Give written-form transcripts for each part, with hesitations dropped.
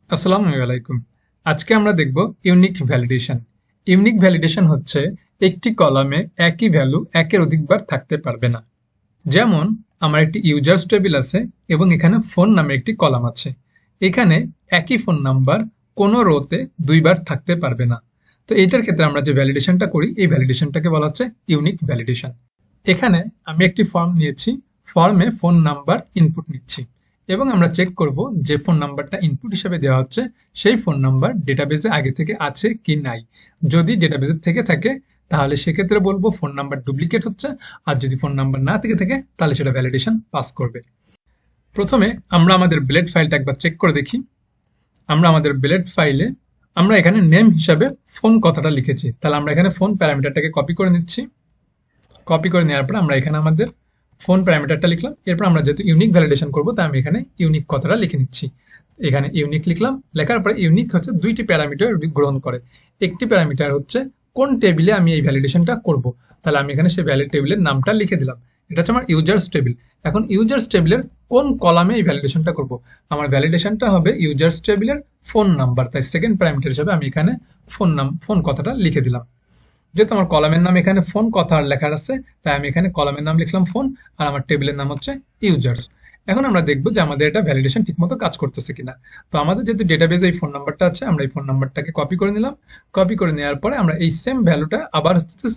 আসসালামু আলাইকুম। আজকে আমরা দেখব ইউনিক ভ্যালিডেশন। ইউনিক ভ্যালিডেশন হচ্ছে একটি কলামে একই ভ্যালু একের অধিকবার থাকতে পারবে না। যেমন আমার একটি ইউজার্স টেবিল আছে এবং এখানে ফোন নামে একটি কলাম আছে। এখানে একই ফোন নাম্বার কোনো রোতে দুইবার থাকতে পারবে না। তো এটার ক্ষেত্রে আমরা যে ভ্যালিডেশনটা করি এই ভ্যালিডেশনটাকে বলা হচ্ছে ইউনিক ভ্যালিডেশন। এখানে আমি একটি ফর্ম নিয়েছি, ফর্মে ফোন নাম্বার ইনপুট নিচ্ছি এবং আমরা চেক করব যে ফোন নাম্বারটা ইনপুট হিসেবে দেওয়া হচ্ছে সেই ফোন নাম্বার ডেটাবেজে আগে থেকে আছে কি নাই। যদি ডেটাবেজে থেকে থাকে তাহলে সেক্ষেত্রে বলবো ফোন নাম্বার ডুপ্লিকেট হচ্ছে, আর যদি ফোন নাম্বার না থেকে থাকে তাহলে সেটা ভ্যালিডেশন পাস করবে। প্রথমে আমরা আমাদের ব্লেড ফাইলটা একবার চেক করে দেখি। আমরা আমাদের ব্লেড ফাইলে আমরা এখানে নেম হিসাবে ফোন কথাটা লিখেছি, তাহলে আমরা এখানে ফোন প্যারামিটারটাকে কপি করে নিচ্ছি। কপি করে নেওয়ার পর আমরা এখানে আমাদের ফোন প্যারামিটারটা লিখলাম। এরপর আমরা যেহেতু ইউনিক ভ্যালিডেশন করবো তাই আমি এখানে ইউনিক কথাটা লিখে নিচ্ছি। এখানে ইউনিক লিখলাম, লেখার পরে ইউনিক হচ্ছে দুইটি প্যারামিটার গ্রহণ করে। একটি প্যারামিটার হচ্ছে কোন টেবিলে আমি এই ভ্যালিডেশনটা করব, তাহলে আমি এখানে সেই ভ্যালিড টেবিলের নামটা লিখে দিলাম। এটা হচ্ছে আমার ইউজার্স টেবিল। এখন ইউজার্স টেবিলের কোন কলামে এই ভ্যালিডেশনটা করব, আমার ভ্যালিডেশনটা হবে ইউজার্স টেবিলের ফোন নাম্বার, তাই সেকেন্ড প্যারামিটার হিসেবে আমি এখানে ফোন কথাটা লিখে দিলাম। যেহেতু আমার কলামের নাম এখানে ফোন কথা লেখা আছে তাই আমি এখানে কলামের নাম লিখলাম ফোন, আর আমার টেবিলের নাম হচ্ছে ইউজার্স। এখন আমরা দেখবো যে আমাদের এটা ভ্যালিডেশন ঠিকমতো কাজ করতেছে কিনা। তো আমাদের যেহেতু ডেটাবেজে এই ফোন নাম্বারটা আছে, আমরা এই ফোন নাম্বারটাকে কপি করে নিলাম। কপি করে নেওয়ার পরে আমরা এই সেম ভ্যালুটা আবার হচ্ছে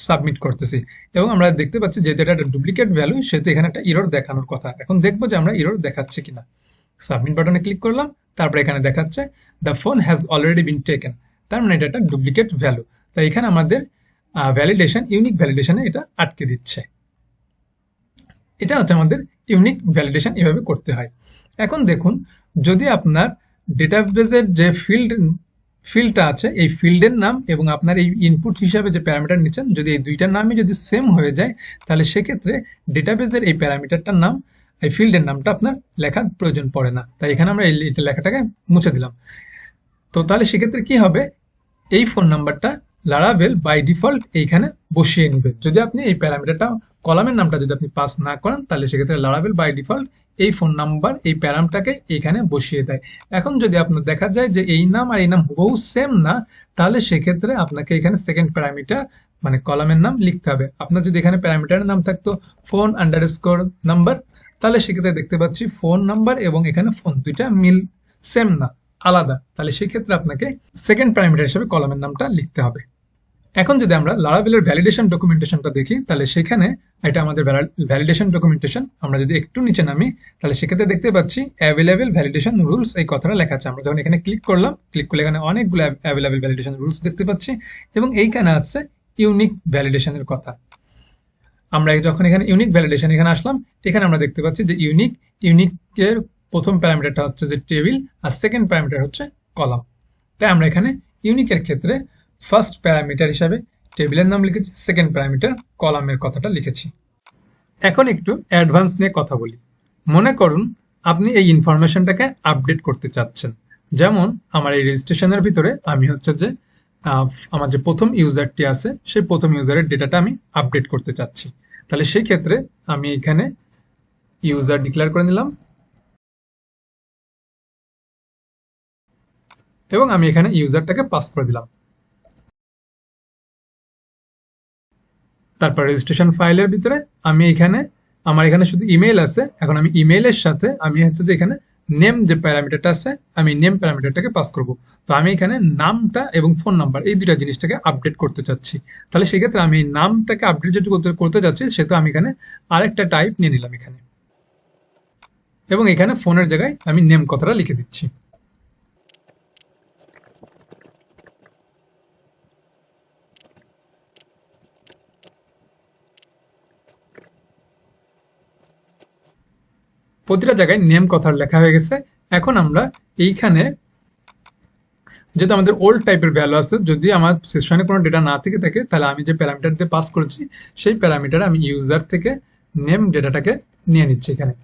সাবমিট করতেছি এবং আমরা দেখতে পাচ্ছি যেহেতু এটা একটা ডুপ্লিকেট ভ্যালু সেহেতু এখানে একটা ইরর দেখানোর কথা। এখন দেখবো যে আমরা ইরর দেখাচ্ছে কিনা। সাবমিট বাটনে ক্লিক করলাম, তারপরে এখানে দেখাচ্ছে the phone has already been taken, তার মানে এটা একটা ডুপ্লিকেট ভ্যালু। তাই এখানে আমাদের ভ্যালিডেশন ইউনিক ভ্যালিডেশনে এটা আটকে দিচ্ছে। এটা হচ্ছে আমাদের ইউনিক ভ্যালিডেশন, এভাবে করতে হয়। এখন দেখুন, যদি আপনার ডেটাবেজের যে ফিল্ডটা আছে এই ফিল্ডের নাম এবং আপনার এই ইনপুট হিসাবে যে প্যারামিটার নিচ্ছেন যদি এই দুইটার নামই যদি সেম হয়ে যায় তাহলে সেক্ষেত্রে ডেটাবেজের এই প্যারামিটারটার নাম এই ফিল্ডের নামটা আপনার লেখার প্রয়োজন পড়ে না। তাই এখানে আমরা এই লেখাটাকে মুছে দিলাম। তো তাহলে সেক্ষেত্রে কি হবে, এই ফোন নাম্বারটা লারাভেল বাই ডিফল্ট এইখানে বসিয়ে নেবে। যদি আপনি এই প্যারামিটারটা কলামের নামটা যদি আপনি পাস না করেন তাহলে সেক্ষেত্রে লারাভেল বাই ডিফল্ট এই ফোন নাম্বার এই প্যারামটাকে এইখানে বসিয়ে দেয়। এখন যদি আপনার দেখা যায় যে এই নাম আর এই নাম হুবহু সেম না, তাহলে সেক্ষেত্রে আপনাকে এখানে সেকেন্ড প্যারামিটার মানে কলামের নাম লিখতে হবে। আপনার যদি এখানে প্যারামিটারের নাম থাকতো ফোন আন্ডারস্কোর নাম্বার, তাহলে সেক্ষেত্রে দেখতে পাচ্ছি ফোন নাম্বার এবং এখানে ফোন দুইটা মিল সেম না, আলাদা, তাহলে সেক্ষেত্রে আপনাকে সেকেন্ড প্যারামিটার হিসেবে কলামের নামটা লিখতে হবে। এখন যদি আমরা লারাভেলের ভ্যালিডেশন ডকুমেন্টেশনটা দেখি তাহলে সেখানে এটা আমাদের ভ্যালিডেশন ডকুমেন্টেশন। আমরা যদি একটু নিচে নামি তাহলে সেক্ষেত্রে দেখতে পাচ্ছি অ্যাভেলেবেল ভ্যালিডেশন রুলস এই কথাটা লেখা আছে। আমরা যখন এখানে ক্লিক করলাম, ক্লিক করলে এখানে অনেকগুলো অ্যাভেলেবেল ভ্যালিডেশন রুলস দেখতে পাচ্ছি এবং এইখানে আছে ইউনিক ভ্যালিডেশনের কথা। আমরা যখন এখানে ইউনিক ভ্যালিডেশন এখানে আসলাম, এখানে আমরা দেখতে পাচ্ছি যে ইউনিকের প্রথম প্যারামিটারটা হচ্ছে যে টেবিল আর সেকেন্ড প্যারামিটার হচ্ছে কলাম। তাই আমরা এখানে ইউনিকের ক্ষেত্রে ফার্স্ট প্যারামিটার হিসাবে টেবিলের নাম লিখেছি, সেকেন্ড প্যারামিটার কলামের কথাটা লিখেছি। এখন একটু অ্যাডভান্স নিয়ে কথা বলি। মনে করুন আপনি এই ইনফরমেশনটাকে আপডেট করতে চাচ্ছেন। যেমন আমার এই রেজিস্ট্রেশনের ভিতরে আমি হচ্ছে যে আমার যে প্রথম ইউজারটি আছে সেই প্রথম ইউজারের ডেটাটা আমি আপডেট করতে চাচ্ছি। তাহলে সেই ক্ষেত্রে আমি এখানে ইউজার ডিক্লেয়ার করে নিলাম এবং আমি এখানে ইউজারটাকে পাস করে দিলাম। তারপর রেজিস্ট্রেশন ফাইলের ভিতরে আমি আমার এখানে শুধু ইমেল আছে। এখন আমি ইমেলের সাথে আমি হচ্ছে যে এখানে নেম যে প্যারামিটারটা আছে আমি নেম প্যারামিটারটাকে পাস করব। তো আমি এখানে নামটা এবং ফোন নাম্বার এই দুটা জিনিসটাকে আপডেট করতে চাচ্ছি। তাহলে সেক্ষেত্রে আমি নামটাকে আপডেট যদি করতে চাচ্ছি সেটা আমি এখানে আরেকটা টাইপ নিয়ে নিলাম এখানে এবং এখানে ফোনের জায়গায় আমি নেম কথাটা লিখে দিচ্ছি। প্রতিটা জায়গায় নেম কথার লেখা হয়ে গেছে। এখন আমরা এইখানে যেহেতু আমাদের ওল্ড টাইপের ভ্যালু আছে, যদি আমার সেশনে কোনো ডেটা না থেকে থাকে তাহলে আমি যে প্যারামিটার দিয়ে পাস করেছি সেই প্যারামিটার আমি ইউজার থেকে নেম ডেটাটাকে নিয়ে নিচ্ছি এখানে।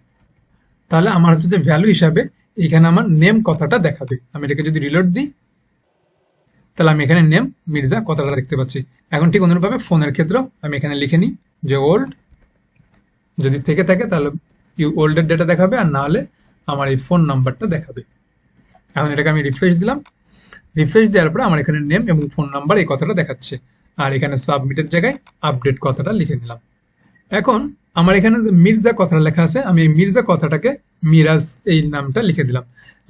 তাহলে আমার হচ্ছে যে ভ্যালু হিসাবে এখানে আমার নেম কথাটা দেখাবে। আমি এটাকে যদি রিলোড দিই তাহলে আমি এখানে নেম মির্জা কথাটা দেখতে পাচ্ছি। এখন ঠিক অনুরূপভাবে ফোনের ক্ষেত্রেও আমি এখানে লিখে নিই যে ওল্ড, যদি থেকে থাকে তাহলে ওল্ডের ডেটা দেখাবে আর না হলে আমার এই ফোন নাম্বারটা দেখাবে। এখন এটাকে আমি রিফ্রেশ দিলাম, রিফ্রেশ দেওয়ার পরে আমার এখানে নেম এবং ফোন নাম্বার এই কথাটা দেখাচ্ছে, আর এখানে সাবমিটের জায়গায় আপডেট কথাটা লিখে দিলাম। এখন আমার এখানে যে মির্জা কথাটা লেখা আছে, আমি এই মির্জা কথাটাকে মিরাজ এই নামটা লিখে দিলাম।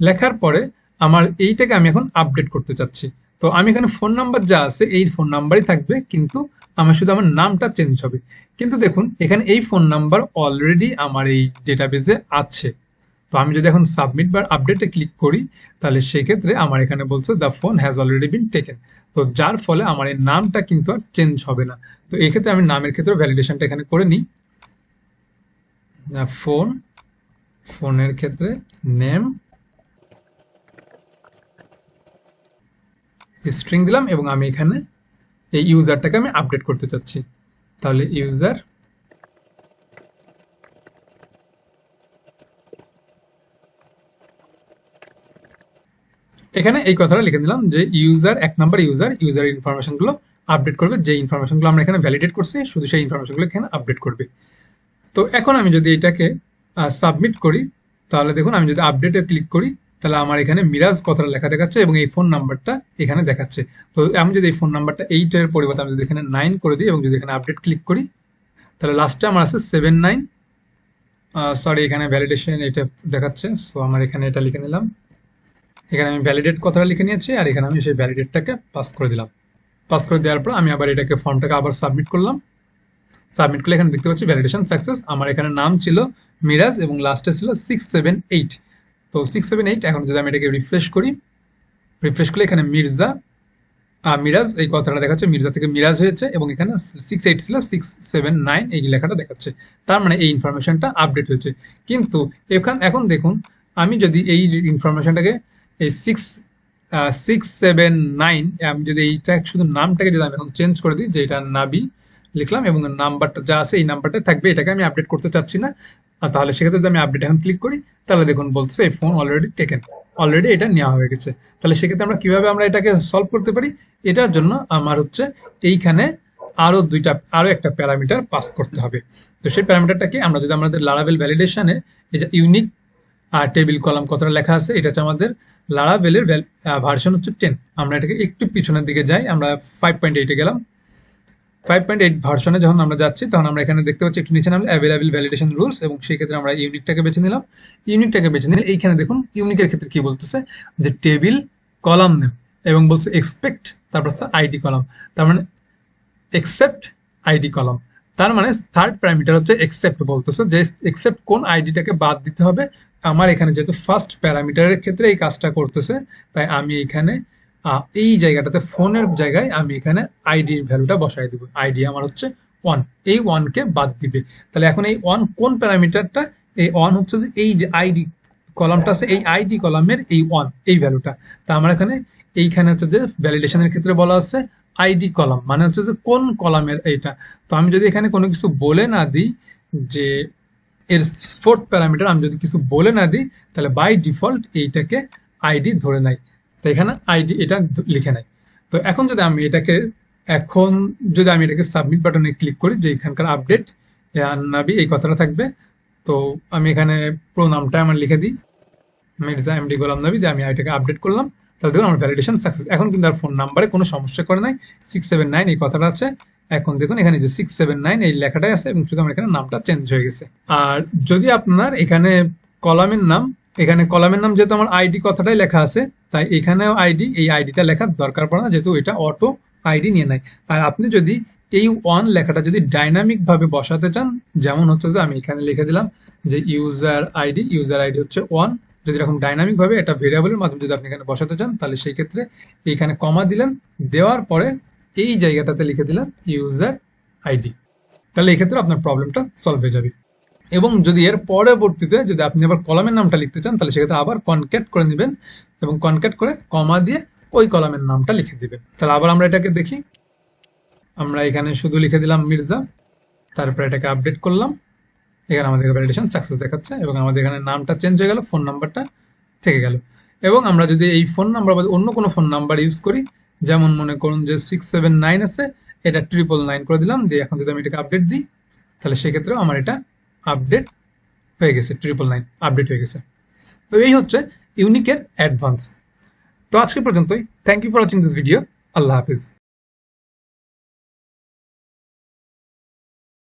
লেখার পরে আমার এইটাকে আমি এখন আপডেট করতে চাচ্ছি। তো আমি এখানে ফোন নাম্বার যা আছে এই ফোন নাম্বারই থাকবে, কিন্তু আমার শুধু আমার নামটা চেঞ্জ হবে। কিন্তু দেখুন এখানে এই ফোন নাম্বার অলরেডি আমার এই ডেটাবেজে আছে। তো আমি যদি এখন সাবমিট বা আপডেটে ক্লিক করি, তাহলে সেক্ষেত্রে আমার এখানে বলছে the phone has already been taken. তো যার ফলে আমার এই নামটা কিন্তু আর চেঞ্জ হবে না। তো এই ক্ষেত্রে আমি নামের ক্ষেত্রে ভ্যালিডেশনটা এখানে করে নিই। ফোন, ফোনের ক্ষেত্রে নেম স্ট্রিং দিলাম এবং আমি এখানে এই ইউজারটাকে আমি আপডেট করতে চাচ্ছি। তাহলে ইউজার, এখানে এই কথাটা লিখে দিলাম যে ইউজার, এক নাম্বার ইউজারের ইনফরমেশনগুলো আপডেট করবে, যে ইনফরমেশনগুলো আমরা এখানে ভ্যালিডেট করছি শুধু সেই ইনফরমেশনগুলো এখানে আপডেট করবে। তো এখন আমি যদি এটাকে সাবমিট করি, তাহলে দেখুন আমি যদি আপডেটে ক্লিক করি, তাহলে আমার এখানে মিরাজ কথাটা লেখা দেখাচ্ছে এবং এই ফোন নাম্বারটা এখানে দেখাচ্ছে। তো আমি যদি এই ফোন নাম্বারটা 8 এর পরিবর্তে আমি যদি এখানে 9 করে দিই এবং যদি এখানে আপডেট ক্লিক করি, তাহলে লাস্টে আমার আছে 79। সরি, এখানে ভ্যালিডেশন এটা দেখাচ্ছে, সো আমার এখানে এটা লিখে নিলাম। এখানে আমি ভ্যালিডেট কথাটা লিখে নিয়েছি আর এখানে আমি সেই ভ্যালিডেটটাকে পাস করে দিলাম। পাস করে দেওয়ার পর আমি আবার এটাকে ফর্মটাকে আবার সাবমিট করলাম। সাবমিট করলে এখানে দেখতে পাচ্ছি ভ্যালিডেশন সাকসেস। আমার এখানে নাম ছিল মিরাজ এবং লাস্টে ছিল 678। তো 678, এখন যদি আমি এটাকে রিফ্রেশ করি, রিফ্রেশ করলে এখানে মির্জা মিরাজ এই কথাটা দেখাচ্ছে, মির্জা থেকে মিরাজ হয়েছে এবং এখানে 68 ছিল 679 এই লেখাটা দেখাচ্ছে। তার মানে এই ইনফরমেশনটা আপডেট হয়েছে। কিন্তু এখন দেখুন আমি যদি এই ইনফরমেশনটাকে এই 679, আমি যদি এইটা শুধু নামটাকে যদি আমি এখন চেঞ্জ করে দিই, যে এটা নাবি লিখলাম এবং নাম্বারটা যা আছে এই নাম্বারটা থাকবে, এটাকে আমি আপডেট করতে চাচ্ছি না। আর তাহলে সেক্ষেত্রে যদি আমি আপডেট এখন ক্লিক করি, তাহলে দেখুন বলছে এই ফোন অলরেডি টেকেন, অলরেডি এটা নেওয়া হয়ে গেছে। তাহলে সেক্ষেত্রে আমরা কিভাবে আমরা এটাকে সলভ করতে পারি? এটার জন্য আমার হচ্ছে এইখানে আরো একটা প্যারামিটার পাস করতে হবে। তো সেই প্যারামিটারটাকে আমরা যদি আমাদের লারাভেল ভ্যালিডেশনে এই যে ইউনিক টেবিল কলাম কথাটা লেখা আছে, এটা হচ্ছে আমাদের লারাভেলের ভার্সন হচ্ছে 10। আমরা এটাকে একটু পিছনের দিকে যাই, আমরা 5.8 এ গেলাম। 5.8 ভার্সনে যখন আমরা যাচ্ছি, তখন আমরা এখানে দেখতে পাচ্ছি একটু নিচে নামলে অ্যাভেলেবল ভ্যালিডেশন রুলস, এবং সেই ক্ষেত্রে আমরা ইউনিকটাকে বেছে নিলাম। ইউনিকটাকে বেছে নিলে এইখানে দেখুন ইউনিকের ক্ষেত্রে কি বলতেছে, যে টেবিল কলাম নেম এবং বলছে এক্সপেক্ট, তারপর আইডি কলাম, তার মানে এক্সেপ্ট আইডি কলাম। তার মানে থার্ড প্যারামিটার হচ্ছে এক্সেপ্ট, বলতেছে যে এক্সেপ্ট কোন আইডিটাকে বাদ দিতে হবে। আমার এখানে যেহেতু ফার্স্ট প্যারামিটারের ক্ষেত্রে এই কাজটা করতেছে, তাই আমি এখানে এই জায়গাটাতে ফোনের জায়গায় আমি এখানে আইডির ভ্যালুটা বসাই দিব। আইডি আমার হচ্ছে 1, এই 1কে বাদ দিবে। তাহলে এখন এই 1 কোন প্যারামিটারটা? এই 1 হচ্ছে যে এই যে আইডি কলামটা আছে, এই আইডি কলামের এই 1 এই ভ্যালুটা। তা আমার এইখানে হচ্ছে যে ভ্যালিডেশনের ক্ষেত্রে বলা আছে আইডি কলাম, মানে হচ্ছে যে কোন কলামের এইটা। তো আমি যদি এখানে কোনো কিছু বলে না দিই, যে এর ফোর্থ প্যারামিটার আমি যদি কিছু বলে না দিই, তাহলে বাই ডিফল্ট এইটাকে আইডি ধরে নেয়। তো এখানে আইডি এটা লিখে নেয়। তো এখন যদি আমি এটাকে সাবমিট বাটনে ক্লিক করি, যে এখানকার আপডেট নাবি এই কথাটা থাকবে। তো আমি এখানে পুরো নামটা আমার লিখে দিই, মির্জা এমডি গোলাম নবী, দিয়ে আমি এটাকে আপডেট করলাম। তাহলে দেখুন আমার ভ্যালিডেশন সাকসেস। এখন কিন্তু আর ফোন নাম্বারে কোনো সমস্যা করে নাই, 679 এই কথাটা আছে। এখন দেখুন এখানে যে 679 এই লেখাটাই আছে এবং শুধু আমার এখানে নামটা চেঞ্জ হয়ে গেছে। আর যদি আপনার এখানে কলামের নাম, যেহেতু আমার আইডি কথাটাই লেখা আছে, তাই এখানেও আইডি, এই আইডিটা লেখার দরকার পড়ে না, যেহেতু এটা অটো আইডি নিয়ে নেয়। আর আপনি যদি এই 1 লেখাটা যদি ডাইনামিক ভাবে বসাতে চান, যেমন হচ্ছে যে আমি এখানে লিখে দিলাম যে ইউজার আইডি হচ্ছে 1, যদি এরকম ডাইনামিক ভাবে এটা ভেরিয়েবলের মাধ্যমে যদি আপনি এখানে বসাতে চান, তাহলে সেই ক্ষেত্রে এইখানে কমা দিলেন, দেওয়ার পরে এই জায়গাটাতে লিখে দিলাম ইউজার আইডি। তাহলে এই ক্ষেত্রে আপনার প্রবলেমটা সলভ হয়ে যাবে। এবং যদি এর পরবর্তীতে যদি আপনি আবার কলামের নামটা লিখতে চান, তাহলে সেক্ষেত্রে আবার কনক্যাট করে নেবেন এবং কনক্যাট করে কমা দিয়ে ওই কলামের নামটা লিখে দিবেন। তাহলে আবার আমরা এটাকে দেখি, আমরা এখানে শুধু লিখে দিলাম মির্জা, তারপরে এটাকে আপডেট করলাম। এখানে আমাদের ভ্যালিডেশন সাকসেস দেখাচ্ছে এবং আমাদের এখানে নামটা চেঞ্জ হয়ে গেল, ফোন নাম্বারটা থেকে গেল। এবং আমরা যদি এই ফোন নাম্বার বা অন্য কোনো ফোন নাম্বার ইউজ করি, যেমন মনে করুন যে 679 আছে, এটা 999 করে দিলাম, দিয়ে এখন যদি আমি এটাকে আপডেট দিই, তাহলে সেক্ষেত্রেও আমার এটা আপডেট হয়ে গেছে, 999 আপডেট হয়ে গেছে। তো এই হচ্ছে ইউনিকের অ্যাডভান্স। তো আজকে পর্যন্তই। Thank you for watching this video. আল্লাহ হাফিজ।